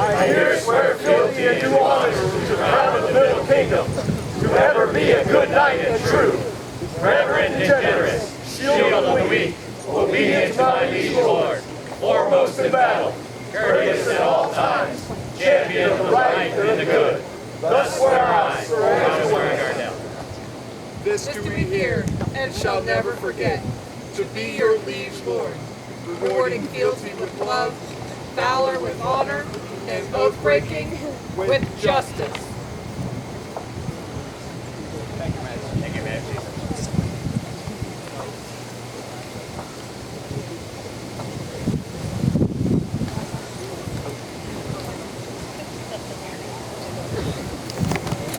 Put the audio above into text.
I here swear fealty and do honor to the crown of the Middle Kingdom, to ever be a good knight and true, reverent and generous, shield of the weak, obedient to my liege lord, foremost in battle, courteous at all times, champion of the right and the good. Thus swear I, swearing our down. This do we hear, and shall never forget, to be your liege lord, rewarding fealty with love, valor with honor, and oath-breaking with justice.